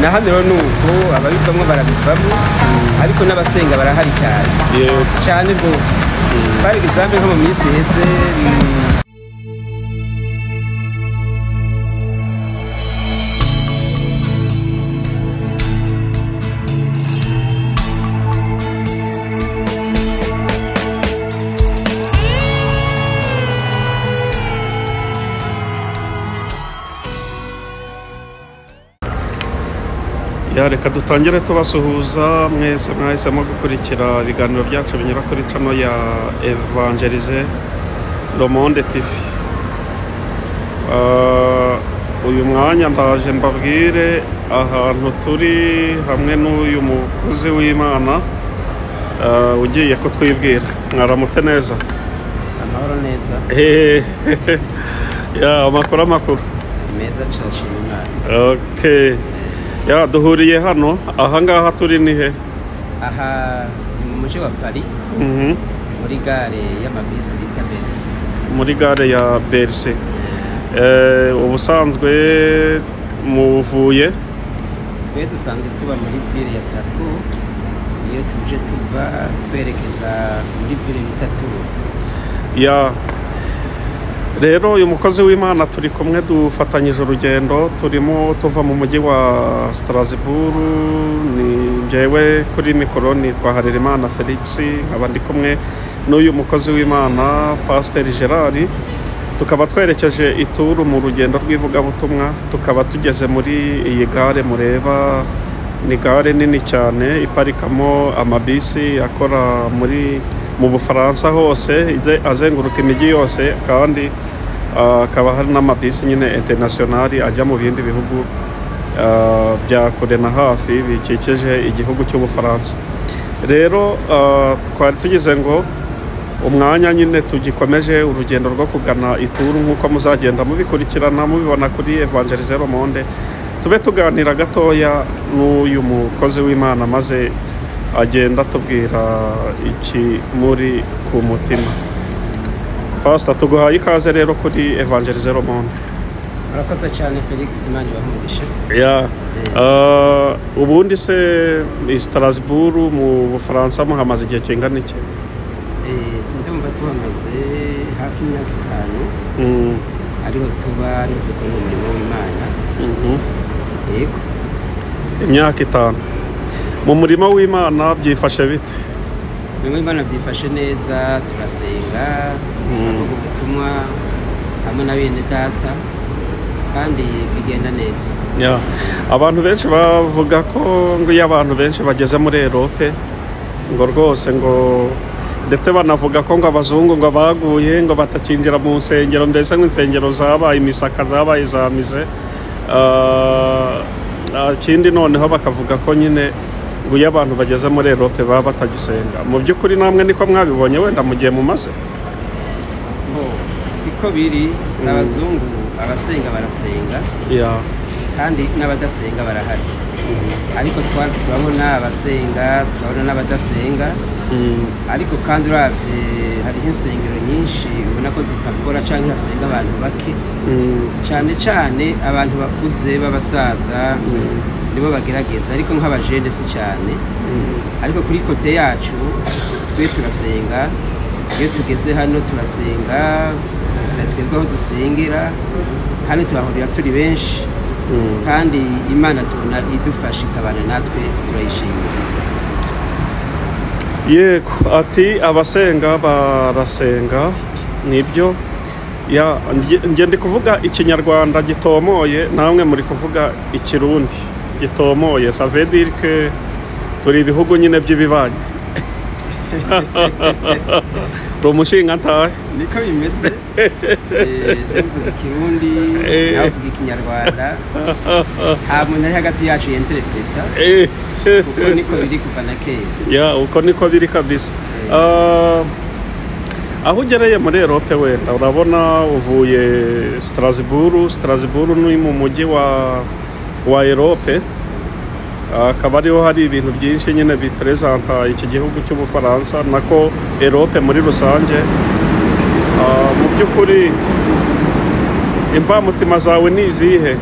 na hano rero nuko ababivamo barabivamo ariko n'abasenga barahari cyane rwose bari gisambe nko mu minsi iheze reka dutangire tubasuhuza mwese mwahisemo gukurikira ibiganiro byacu binyura kuri channel ya Evangelize Le Monde TV. Uyu mwanya ndaje mbabwire ahantu turi hamwe n'uyu mukozi w'Imana ugiye kutwibwira. Mwaramutse neza? Amahoro neza. Amakuru meza cyashimye Imana. Okay. Duhuriye hano ahangaha turi ni he? Aha ni mu mujyi wa Paris. Muri gare y'amabisi bita Bercy. Muri gare ya Bercy. Ubusanzwe muvuye? Twe dusanzwe tuba muri ville ya Strasbourg. Iyo tuje tuva twerekeza muri ville bita Tours. Rero uyu mukozi w'Imana turi kumwe dufatanyije urugendo turimo tuva mu mujyi wa Strasbourg ni njyewe kuri mikoro nitwa Harerimana Felix nkaba ndi kumwe n'uyu mukozi w'Imana Pasteur Gerard tukaba twerekeje i Tours mu rugendo rw'ivugabutumwa tukaba tugeze muri iyi gare mureba ni gare nini cyane iparikamo amabisi akora mu Bufaransa hose azenguruka imijyi yose kandi akaba hari n'amabisi nyine internationali ajya mu bindi bihugu bya kure na hafi bikikije igihugu cy'Ubufaransa. Rero twari tugize ngo umwanya nyine tugikomeje urugendo rwo kugana i Tours nk'uko muzagenda mubikurikirana mubibona kuri Evangelize Le Monde tube tuganira gatoya n'uyu mukozi w'Imana maze agenda tubwira iki muri ku mutima. Pastor tuguhaye ikaze rero kuri Evangelize Le Monde. Murakoze cyane Felix Imana ibahumugishe. Ubundi se Strasbourg mu Bufaransa muhamaze igihe kingana iki? Ndumva tuhamaze hafi imyaka 5. Ariho tuba dukora umurimo w'Imana. Yego. Imyaka 5. Mu murimo w'Imana byifashe bite? Mu Imana byifashe neza turasenga tuvuga ubutumwa hamwe na bene data kandi bigenda neza. Abantu benshi bavuga ko ngo iyo abantu benshi bageze muri Europe ngo rwose ngo ndetse banavuga ko ngo abazungu ngo baguye ngo batakinjira mu nsengero mbese nk'insengero zabaye imisaka zabaye zamize ikindi noneho bakavuga ko nyine ngo iyo abantu bageze muri Europe baba batagisenga. Mu by'ukuri namwe niko mwabibonye wenda mu gihe mumaze? Siko biri n'abazungu abasenga barasenga kandi n'abadasenga barahari ariko turabona abasenga turabona n'abadasenga ariko kandi uravye hariho insengero nyinshi ubona ko zitakora canke hasenga abantu bake cyane cyane abantu bakuze b'abasaza nibo bagerageza ariko nk'abajene si cyane ariko kuri kote yacu twe turasenga iyo tugeze hano turasenga twebwe aho dusengera kandi turahurira turi benshi kandi Imana tubona idufasha ikabana natwe turayishimira. Yego ati abasenga barasenga nibyo nge ndi kuvuga ikinyarwanda gitomoye namwe muri kuvuga ikirundi gitomoye ça veut dire que turi ibihugu nyine by'ibibanye. Umushinga ntahe niko bimeze mvuga ikirundi navuga ikinyarwanda nta muntu ari hagati yacu yenterepeta kuko niko biri kuva na kera. Uko niko biri kabisa. Aho ugereye muri Europe wenda urabona uvuye Strasbourg ni mu mujyi wa Europe akaba ariho hari ibintu byinshi nyine bipresenta iki gihugu cy'Ubufaransa nako Europe muri rusange. Mu by'ukuri imvamutima zawe ni izihe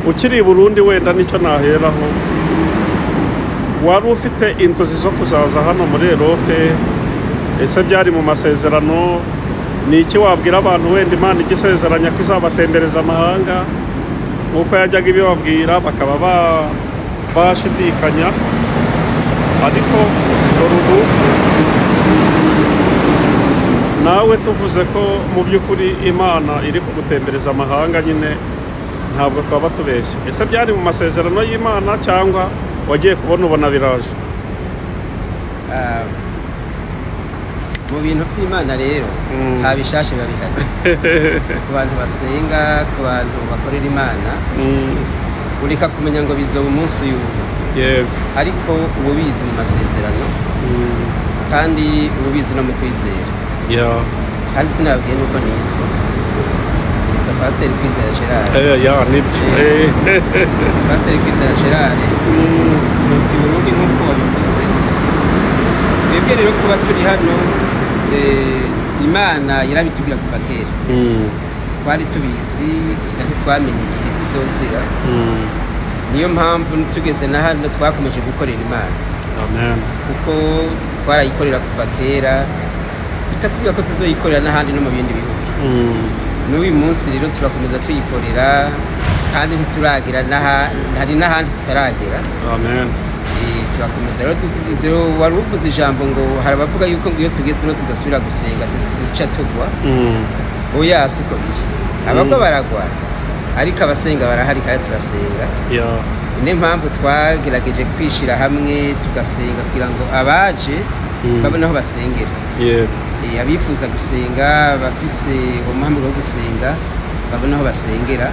ukiri i Burundi wenda nicyo naheraho wari ufite inzozi zo kuzaza hano muri Europe, ese byari mu masezerano? Ni iki wabwira abantu wenda Imana igisezeranya ko izabatembereza amahanga nk'uko yajyaga ibibabwira bakaba bashidikanya, ariko ubu nawe tuvuze ko mu by'ukuri Imana iri kugutembereza amahanga nyine ntabwo twaba tubeshye. Ese byari mu masezerano y'Imana cyangwa wagiye kubona ubona biraje? Mu bintu by'Imana rero nta bishashe biba bihari. Ku bantu basenga, ku bantu bakorera Imana, ureka kumenya ngo bizoba umunsi y'ubu. Yego. Ariko ububizi mu masezerano kandi ububizi no mu kwizera. Kandi sinabwiye nuko nitwa Pasiteri Kwizera Gerard. Nibyo. Pasiteri Kwizera Gerard mu Burundi nk'uko wabivuze. Twebwe rero kuba turi hano, Imana yarabitubwira kuva kera. Twari tubizi gusa ntitwamenye igihe tuzozira. Niyo mpamvu tugeze na hano twakomeje gukorera Imana. Amen. Kuko twarayikorera kuva kera, ikatubwira ko tuzoyikorera n'ahandi no mu bindi bihugu. N'uyu munsi rero turakomeza tuyikorera kandi ntituragera hari n'ahandi tutaragera. Amen. Turakomeza rero wari uvuze ijambo ngo hari abavuga yuko iyo tugeze no tudasubira gusenga duca tugwa. Oya, siko biri. Abagwa baragwa ariko abasenga barahari kandi turasenga. Niyo mpamvu twagerageje kwishira hamwe tugasenga kugira ngo abaje babone aho basengera. Abifuza gusenga bafise umuhamagaro wo gusenga babone aho basengera.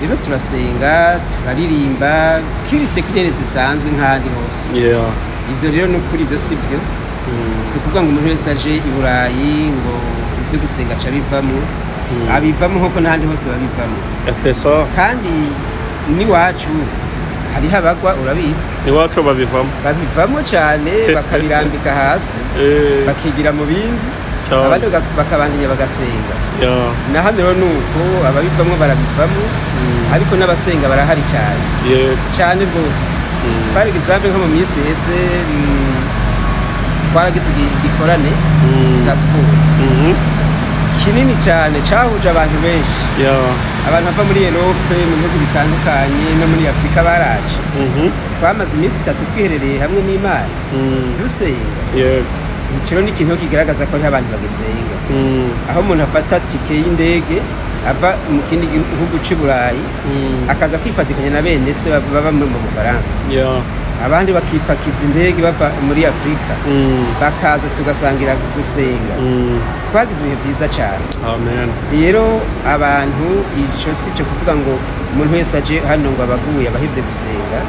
Rero turasenga, turaririmba kiri tekinere zisanzwe nk'ahandi hose. Ivyo rero n'ukuri ivyo sivyo. Si ukuvuga ngo umuntu wese aje i Burayi ngo ibyo gusenga aca bivamo. Abivamo nk'uko n'ahandi hose babivamo. Kandi n'iwacu hariho abagwa, urabizi. Iwacu babivamo cyane, bakabirambika hasi bakigira mu bindi, abandi bakabandanya bagasenga. Na hano rero nuko ababivamo barabivamo, ariko n'abasenga barahari cyane cyane rwose. Par exemple nko mu minsi iheze twaragize igikorane Strasbourg kinini cyane cyahuje abantu benshi. Abantu bava muri Europe, mu bihugu bitandukanye no muri Afrika baraje. Twamaze iminsi 3 twiherereye hamwe n'Imana dusenga. Ikiro ni ikintu kigaragaza ko ari abantu bagisenga. Aho umuntu afata tike y'indege ava mu kindi gihugu cy'i Burayi akaza kwifatikanya na bene se baba mu Bufaransa. Abandi bakipakiza indege bava muri Afrika bakaza tugasangira gusenga. Twagize ibihe byiza cyane. Amen. Rero abantu icyo si cyo kuvuga ngo umuntu wese aje hano ngo abaguye abahivye gusenga.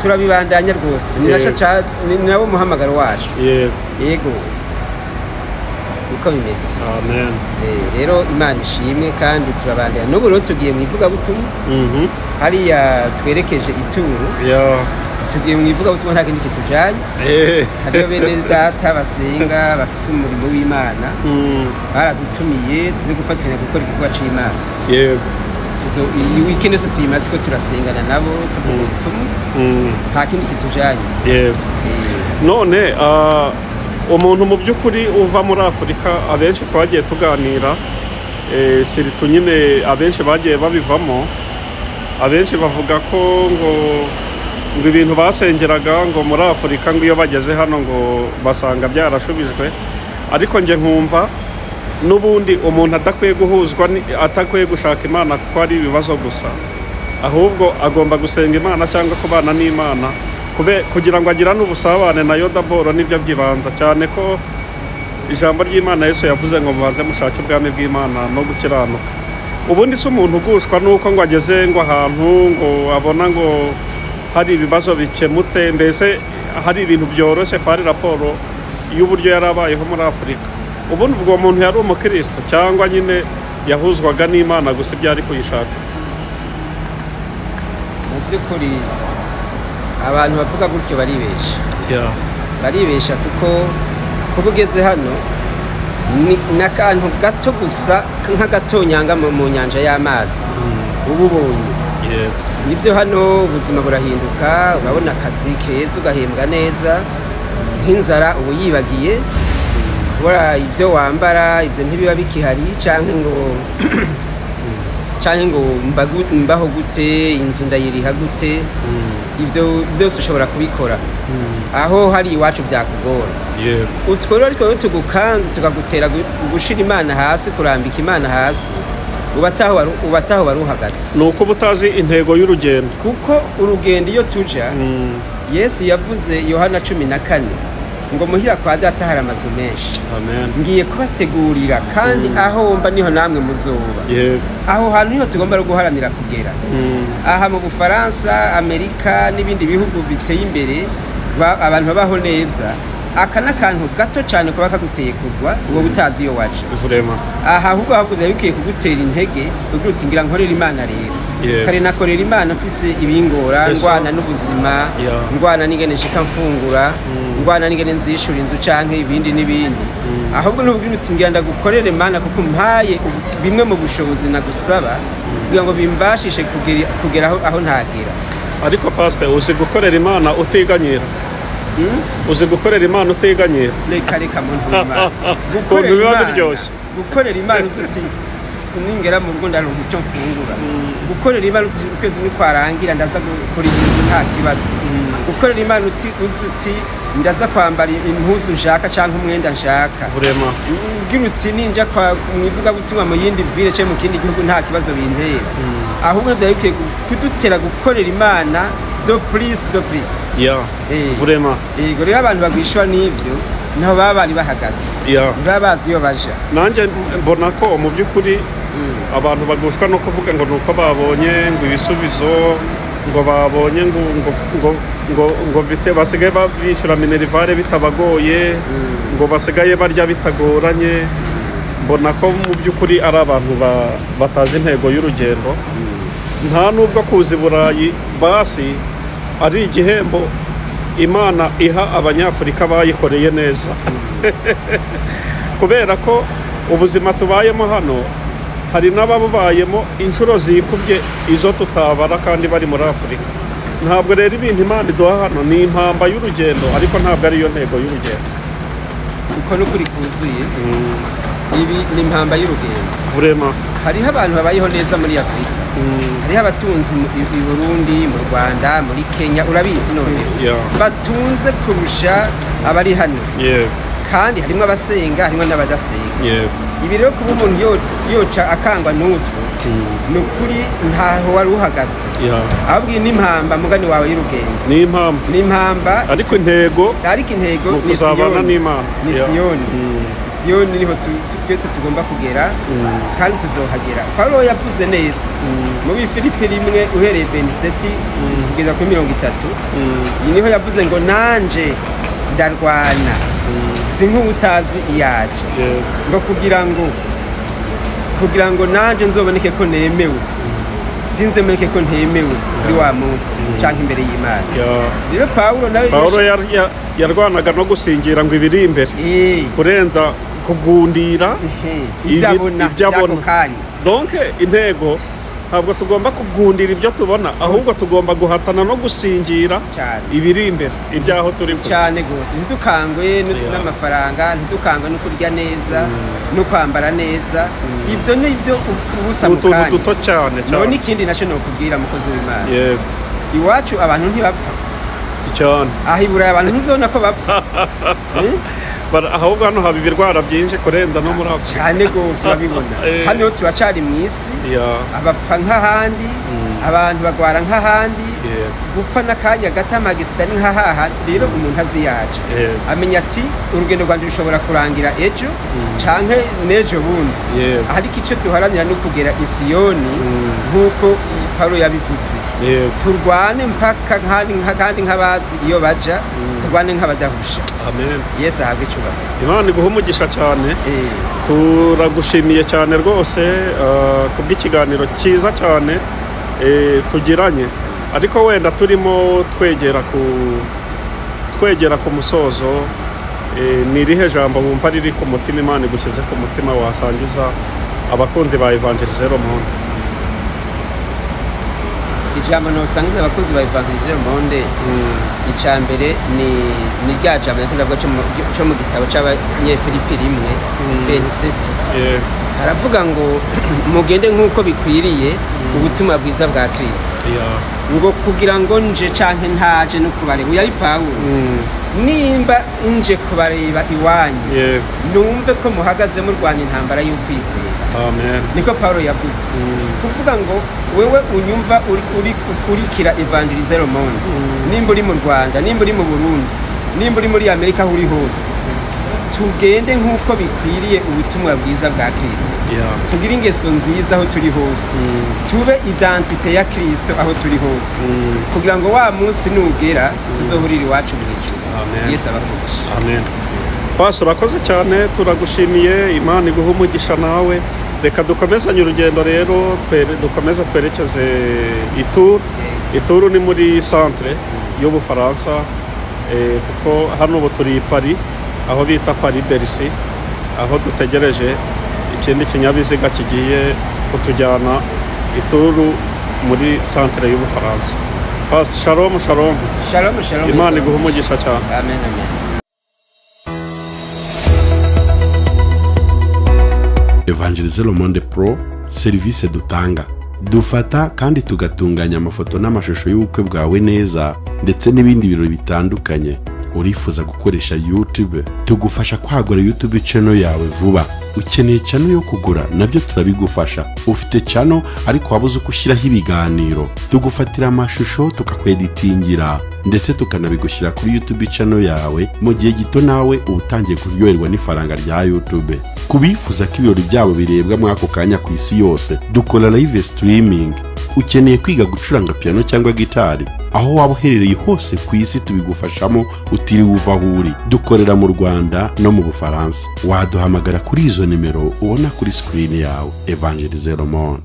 Turabibandanya rwose. Ni nabo muhamagaro wacu. Yego. Uko bimeze. Amen. Rero Imana ishimwe kandi turabandanya. N'ubu rero tugiye mu ivugabutumwa. Hariya twerekeje ituro. Tugiye mu ivugabutumwa nta kindi kitujanye. Hariyo bene data basenga bafise umurimo w'Imana. Baradutumiye tuze gufatikanya gukora igikorwa c'Imana. Iyi weekend se tuyimaze ko turasengana nabo tuvuga ubutumwa. Nta kindi kitujanye. None umuntu mu by'ukuri uva muri Afurika abenshi twagiye tuganira, siritu nyine abenshi bagiye babivamo, abenshi bavuga ko ngo ibintu basengeraga ngo muri Afurika ngo iyo bageze hano ngo basanga byarashubijwe, ariko nje nkumva n'ubundi umuntu adakwiye guhuzwa, atakwiye gushaka Imana kuko ari ibibazo gusa, ahubwo agomba gusenga Imana cyangwa kubana n'Imana kugira ngo agirane ubusabane nayo daboro nibyo byibanza cyane, ko ijambo ry'Imana Yesu yavuze ngo mubanze mushake ubwami bw'Imana no gukiranuka. Ubundi se umuntu ugushwa nuko ngo ageze ngo ahantu ngo abona ngo hari ibibazo bikemutse, mbese hari ibintu byoroshye pari raporo y'uburyo yarabayeho muri Afurika. Ubundi ubwo muntu yari umukristo cyangwa nyine yahuzwaga n'Imana gusa ibyo ari kuyishaka? Mu by'ukuri abantu bavuga gutyo baribesha kuko kuba ugeze hano ni n'akantu gato gusa nk'agatonyanga mu nyanja y'amazi uba ubonye. nibyo hano ubuzima burahinduka urabona akazi keza ugahembwa neza nk'inzara ubu yibagiye kubura ibyo wambara ibyo ntibiba bikihari canke ngo mbaho gute inzu ndayiriha gute ibyo byose ushobora kubikora aho hari iwacu byakugora utwo rero twebwe tugukanze tukagutera gushira imana hasi kurambika imana hasi ubataho wari uhagaze nuko butazi intego y'urugendo kuko urugendo iyo tuja Yesu yavuze Yohana 14 ngo muhira kwa data hari amazu menshi ngiye kubategurira kandi aho mba niho namwe muzoba aho hantu niho tugomba guharanira kugera aha mu Bufaransa Amerika n'ibindi bihugu biteye imbere abantu babaho neza aka n'akantu gato cyane kuba kaguteye kurwa uwo butazi iyo waje aha ahubwo hakuze bikwiye kugutera intege uguti ngira nkorera imana rero kare nakorera imana mfise ibingora ngwana n'ubuzima ngwana n'ingene nshika mfungura ngwana n'ingene nzishura inzu canke ibindi n'ibindi ahubwo n'ubwira uti ngira ndagukorere imana kuko mpaye bimwe mu bushobozi nagusaba kugira ngo bimbashishe kugera aho ntagera ariko pastor uzi gukorera imana uteganyira uzi gukorera imana uteganyira reka muntu imana gukorera imana uzi ningera mu rugo ndaronka icyo mfungura gukorera imana ukwezi nikwarangira ndaza gukora ibintu nta kibazo gukorera imana uti ndaza kwambara impuzu nshaka cyangwa umwenda nshaka ugira uti ninja mwivuga butumwa mu yindi ville cyo mu kindi gihugu nta kibazo bintera ahubwo bikwiye kudutera gukorera imana do please vraiment yego rero abantu bagwishwa n'ivyo naho baba bari bahagaze baba bazi iyo baja nanjye mbona ko mu by'ukuri abantu bagushwa no kuvuga ngo nuko babonye ngo ibisubizo ngo babonye ngo basigaye bishyura minerivare bitabagoye ngo basigaye barya bitagoranye mbona ko mu by'ukuri ari abantu batazi intego y'urugendo nta nubwo kuza i Burayi basi ari igihembo imana iha abanyafurika bayikoreye neza kubera ko ubuzima tubayemo hano hari n'ababubayemo inshuro zikubye izo tutabara kandi bari muri Afurika ntabwo rero ibintu imana iduha hano ni impamba y'urugendo ariko ntabwo ariyo ntego y'urugendo uko n'ukuri kuzuye ibi ni impamba y'urugendo vraiment hariho abantu babayeho neza muri Afurika hariho abatunzi i Burundi mu Rwanda muri Kenya urabizi none batunze kurusha abari hano kandi harimo abasenga harimo n'abadasenga ibi rero kuba umuntu yoca akangwa n'utwo ni ukuri ntaho wari uhagaze ahubwo n'impamba mugani wawe y'urugendo ni impamba ariko intego ni Siyoni niho twese tugomba kugera kandi tuzohagera Paulo yavuze neza mu Bifilipi 1 uhereye 27 kugeza kuri 30 iyi niho yavuze ngo nanje ndarwana si nk'utazi iyaje ngo kugira ngo nanje nzoboneke ko nemewe sinze meneke ko ntemewe kuri wa munsi canke imbere y'Imana rero Paulo yarwanaga no gusingira ngo ibiri imbere kurenza kugundira ibyabona donc intego ntabwo tugomba kugundira ibyo tubona ahubwo tugomba guhatana no gusingira ibiri imbere ibyaho turi cyane gose ntidukangwe n'amafaranga ntidukangwe no kurya neza no kwambara neza ibyo ni ibyo ubusa mukanya duto cyane none ikindi nasho no kubwira mukozi w'Imana iwacu abantu ntibapfa cyane ahibura abantu ntuzona ko bapfa ahubwo hano haba ibirwara byinshi kurenza no muri Afurika cyane gose urabibona hano turacari mu isi abapfa nk'ahandi abantu bagwara nk'ahandi gupfa n'akanya gato amagisida ni nk'ahaha rero umuntu aziyaje amenya ati urugendo rwanje rushobora kurangira ejo canke n'ejo bundi ariko icyo duharanira no kugera i Siyoni nk'uko Paulo yabivuze turwane mpaka kandi nk'abazi iyo baja turwane nk'abadahusha amen Yesu ahabwe icyubahiro Imana iguha umugisha cyane turagushimiye cyane rwose kubw'ikiganiro cyiza cyane tugiranye ariko wenda turimo twegera ku musozo ni irihe jambo wumva riri ku mutima Imana igushyize ku mutima wasangiza abakunzi ba Evangelizero Monde ijambo nosangiza abakozi ba Evangeliste Le Monde icya mbere ni rya jambo ndavuga cyo mu gitabo cy'abanyefilipi 1:27 haravuga ngo mugende nk'uko bikwiriye ubutumwa bwiza bwa Kristo ngo kugira ngo nje canke ntaje no kubareba yari Pawulo nimba nje kubareba iwanyu numve ko muhagaze mu Rwanda intambara y'ukwizera amen niko Pawulo yavuze kuvuga ngo wewe unyumva uri ukurikira Evangeliste Le Monde nimba uri mu Rwanda nimba uri mu Burundi nimba uri muri Amerika aho uri hose tugende nk'uko bikwiriye ubutumwa bwiza bwa Kristo tugire ingeso nziza aho turi hose tube identite ya Kristo aho turi hose kugira ngo wa munsi nugera tuzohurira iwacu mu ijuru Yesu abakugisha amen Pastor urakoze cyane turagushimiye Imana iguha umugisha nawe reka dukomezanye urugendo rero dukomeza twerekeze Ituru ni muri centre y'Ubufaransa kuko hano ubu turi Paris aho bita Paris Bercy aho dutegereje ikindi kinyabiziga kigiye kutujyana Ituru muri centre y'Ubufaransa. Pastor shalom shalom. Shalom shalom. Imana iguha umugisha cyane. Amen amen. Evangeliste Le Monde Pro service dutanga dufata kandi tugatunganya amafoto n'amashusho y'ubukwe bwawe neza ndetse n'ibindi birori bitandukanye. Urifuza gukoresha YouTube tugufasha kwagura YouTube channel yawe vuba. Ukeneye channel yo kugura nabyo turabigufasha. Ufite channel ariko wabuze uko ushyiraho ibiganiro tugufatira amashusho tukakweditingira ndetse tukanabigushyira kuri YouTube channel yawe mu gihe gito nawe utangiye kuryoherwa n'ifaranga rya YouTube. Kubifuza ko ibirori byabo birebwa mwako kanya ku isi yose dukora live streaming. Ukeneye kwiga gucuranga piano cyangwa gitari aho waba uherereye hose ku isi tubigufashamo utiriwe uva aho uri. Dukorera mu Rwanda no mu Bufaransa. Waduhamagara kuri izo nimero ubona kuri screen yawe. Evangeliste Le Monde.